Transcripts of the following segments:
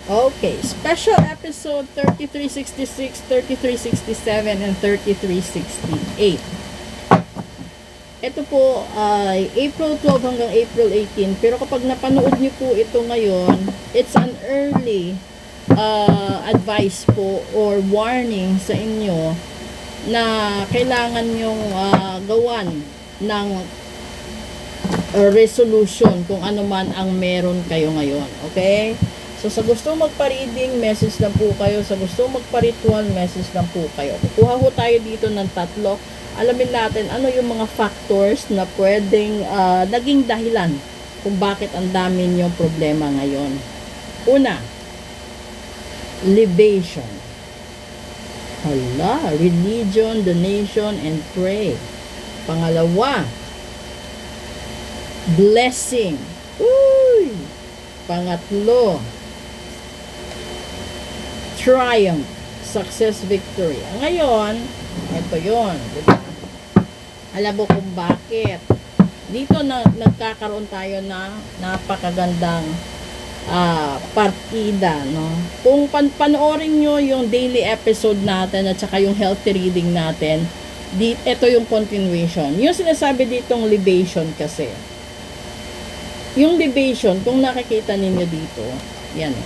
Okay, special episode 3366, 3367, and 3368. Ito po ay April 12 hanggang April 18. Pero kapag napanood niyo po ito ngayon, it's an early advice po or warning sa inyo na kailangan yung gawan ng resolution kung ano man ang meron kayo ngayon. Okay? So, sa gusto magpa-reading, message lang po kayo. Sa gusto magpa-ritual, message lang po kayo. Kukuha ho tayo dito ng tatlo. Alamin natin ano yung mga factors na pwedeng naging dahilan kung bakit ang dami niyong problema ngayon. Una, libation. Hala, religion, donation, and pray. Pangalawa, blessing. Uy! Pangatlo, triumph, success, victory. Ngayon, ito yun. Diba? Alam mo kung bakit. Dito na nagkakaroon tayo na napakagandang partida, no? Kung panoorin nyo yung daily episode natin at saka yung healthy reading natin, ito yung continuation. Yung sinasabi ditong libation kasi. Yung libation, kung nakikita ninyo dito, yan o.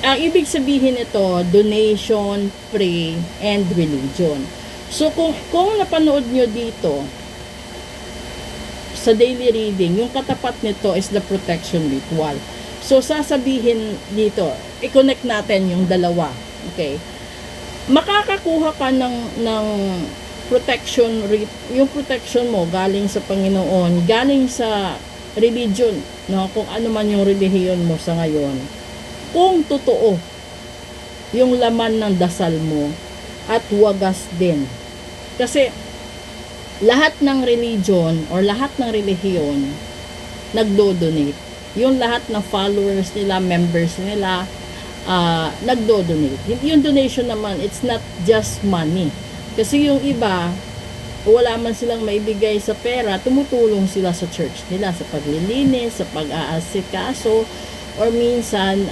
Ang ibig sabihin ito, donation, pray, and religion. So, kung napanood nyo dito, sa daily reading, yung katapat nito is the protection ritual. So, sasabihin dito, i-connect natin yung dalawa. Okay? Makakakuha ka ng protection, yung protection mo galing sa Panginoon, galing sa religion, no? Kung ano man yung relihiyon mo sa ngayon. Kung totoo yung laman ng dasal mo at wagas din. Kasi lahat ng religion or lahat ng relihiyon nagdo-donate. Yung lahat ng followers nila, members nila, nagdo-donate. Yung donation naman, it's not just money. Kasi yung iba, wala man silang maibigay sa pera, tumutulong sila sa church nila, sa paglilinis, sa pag-aasikaso, or minsan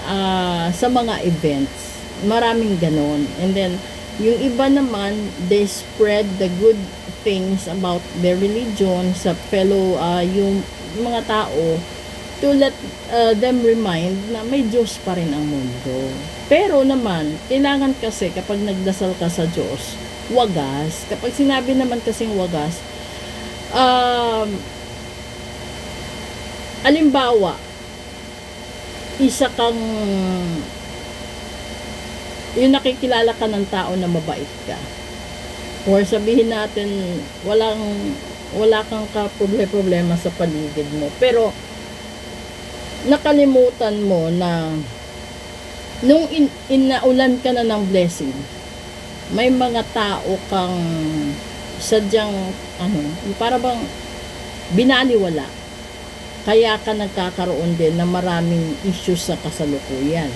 sa mga events. Maraming ganon. And then, yung iba naman, they spread the good things about their religion sa fellow, yung mga tao, to let them remind na may Diyos pa rin ang mundo. Pero naman, kailangan kasi kapag nagdasal ka sa Diyos, wagas. Kapag sinabi naman kasing wagas, alimbawa, isa kang yung nakikilala ka ng tao na mabait ka, or sabihin natin wala kang problema sa paligid mo, pero nakalimutan mo na nung inaulan ka na ng blessing, may mga tao kang sadyang para bang binaliwala. Kaya ka nagkakaroon din ng maraming issues sa kasalukuyan.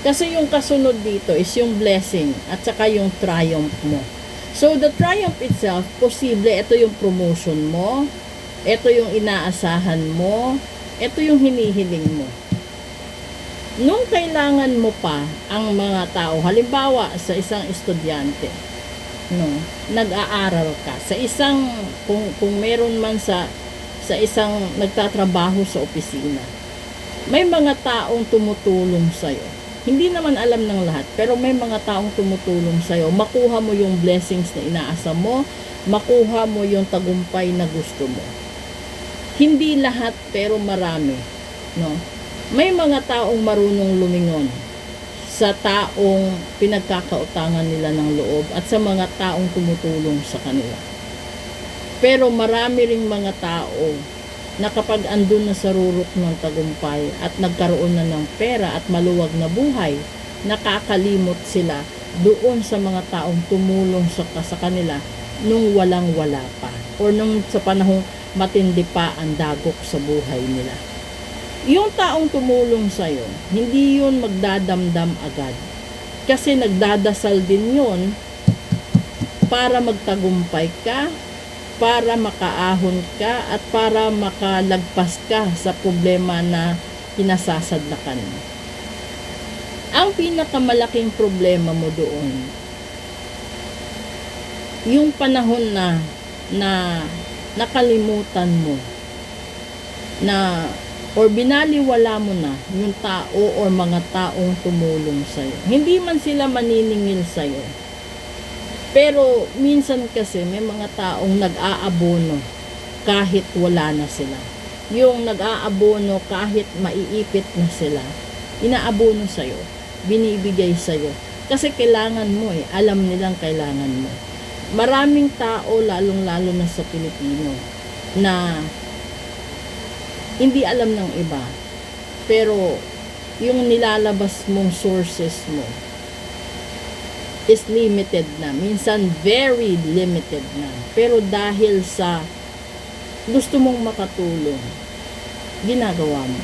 Kasi yung kasunod dito is yung blessing at saka yung triumph mo. So, the triumph itself, posible, ito yung promotion mo, ito yung inaasahan mo, ito yung hinihiling mo. Nung kailangan mo pa ang mga tao, halimbawa sa isang estudyante, no, nag-aaral ka, sa isang, kung meron man sa isang nagtatrabaho sa opisina, may mga taong tumutulong sa'yo. Hindi naman alam ng lahat, pero may mga taong tumutulong sa'yo. Makuha mo yung blessings na inaasa mo, makuha mo yung tagumpay na gusto mo. Hindi lahat, pero marami. No? May mga taong marunong lumingon sa taong pinagkakautangan nila ng loob at sa mga taong tumutulong sa kanila. Pero marami ring mga tao na kapag andun na sa rurok ng tagumpay at nagkaroon na ng pera at maluwag na buhay, nakakalimot sila doon sa mga taong tumulong sa kanila nung walang-wala pa, or nung sa panahong matindi pa ang dagok sa buhay nila. Yung taong tumulong sa'yo, hindi yun magdadamdam agad. Kasi nagdadasal din yun para magtagumpay ka, para makaahon ka, at para makalagpas ka sa problema na hinasasadlakan mo. Ang pinakamalaking problema mo doon, yung panahon na nakalimutan mo na or binaliwala mo na yung tao or mga taong tumulong sa'yo. Hindi man sila maniningil sa'yo. Pero minsan kasi may mga taong nag-aabono kahit wala na sila. Yung nag-aabono kahit maiipit na sila, inaabono sa'yo, binibigay sa'yo. Kasi kailangan mo alam nilang kailangan mo. Maraming tao, lalong-lalo na sa Pilipino, na hindi alam ng iba. Pero yung nilalabas mong sources mo is limited na. Minsan very limited na. Pero dahil sa gusto mong makatulong, ginagawa mo.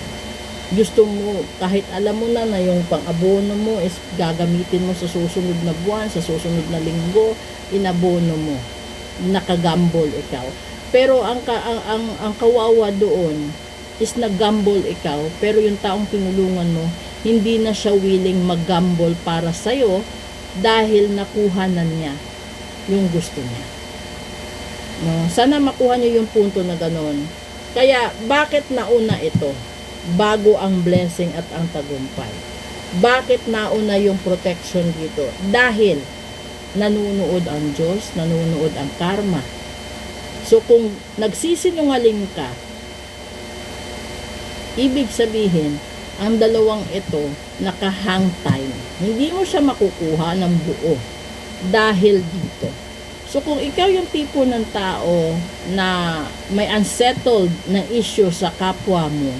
Gusto mo, kahit alam mo na yung pang-abono mo is gagamitin mo sa susunod na buwan, sa susunod na linggo, inabono mo. Nakagambol ikaw. Pero ang kawawa doon is nag-gamble ikaw, pero yung taong tinulungan mo, hindi na siya willing mag-gamble para sa'yo dahil nakuha na niya yung gusto niya. No? Sana makuha niyo yung punto na gano'n. Kaya, bakit nauna ito? Bago ang blessing at ang tagumpay. Bakit nauna yung protection dito? Dahil nanunood ang Diyos, nanunood ang karma. So, kung nagsisinungaling ka, ibig sabihin, ang dalawang ito nakahang time. Hindi mo siya makukuha ng buo dahil dito. So kung ikaw yung tipo ng tao na may unsettled na issue sa kapwa mo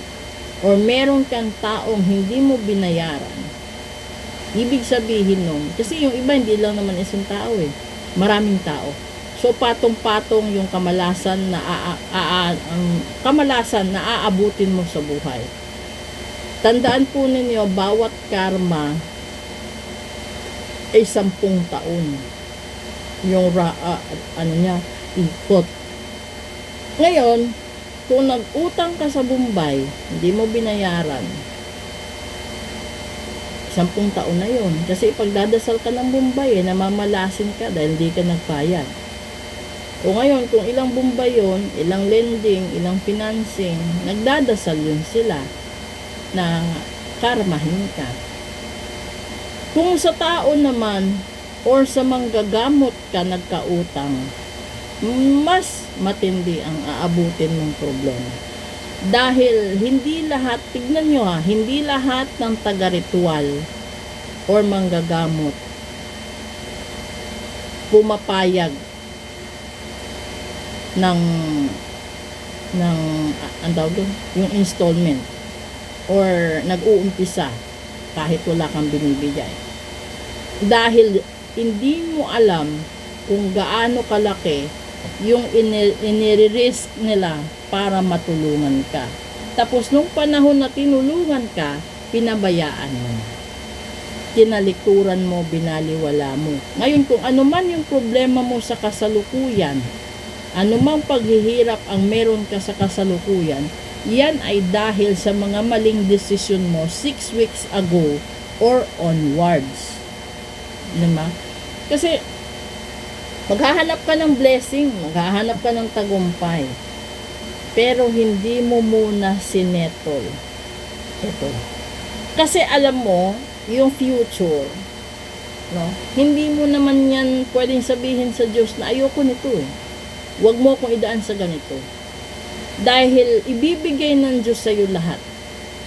or meron kang taong hindi mo binayaran, ibig sabihin nun, kasi yung iba hindi lang naman isang tao maraming tao. So patong-patong yung kamalasan na aabutin mo sa buhay. Tandaan po ninyo, bawat karma ay 10 taon. Yung ikot. Ngayon, kung nag-utang ka sa Bombay, hindi mo binayaran, 10 taon na yun. Kasi pagdadasal ka ng Bombay, namamalasin ka dahil hindi ka nagbayad. O ngayon, kung ilang Bombay yun, ilang lending, ilang financing, nagdadasal yun sila na karmahin ka. Kung sa tao naman, or sa manggagamot ka nagkautang, mas matindi ang aabutin mong problema. Dahil hindi lahat, tignan nyo hindi lahat ng taga-ritual or manggagamot pumapayag ng yung installment or nag-uumpisa kahit wala kang binibigay. Dahil hindi mo alam kung gaano kalaki yung inire-risk nila para matulungan ka. Tapos nung panahon na tinulungan ka, pinabayaan mo na. Tinalikuran mo, binaliwala mo. Ngayon kung ano man yung problema mo sa kasalukuyan, anumang paghihirap ang meron ka sa kasalukuyan, yan ay dahil sa mga maling desisyon mo 6 weeks ago or onwards. Diba? Kasi maghahanap ka ng blessing, maghahanap ka ng tagumpay, pero hindi mo muna sinetol ito. Kasi alam mo yung future, no? Hindi mo naman yan pwedeng sabihin sa Diyos na ayoko nito Huwag mo akong idaan sa ganito. Dahil ibibigay ng Diyos sa iyo lahat.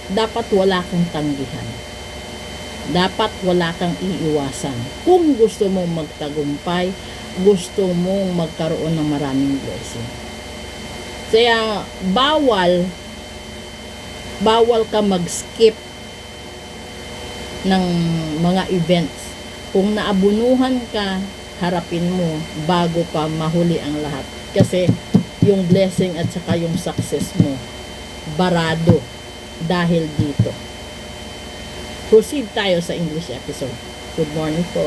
Dapat wala kang tanggihan. Dapat wala kang iiwasan. Kung gusto mong magtagumpay, gusto mong magkaroon ng maraming blessing. Kaya bawal ka mag-skip ng mga events. Kung naabunuhan ka, harapin mo bago pa mahuli ang lahat. Kasi yung blessing at saka yung success mo, barado dahil dito. Proceed tayo sa English episode. Good morning po.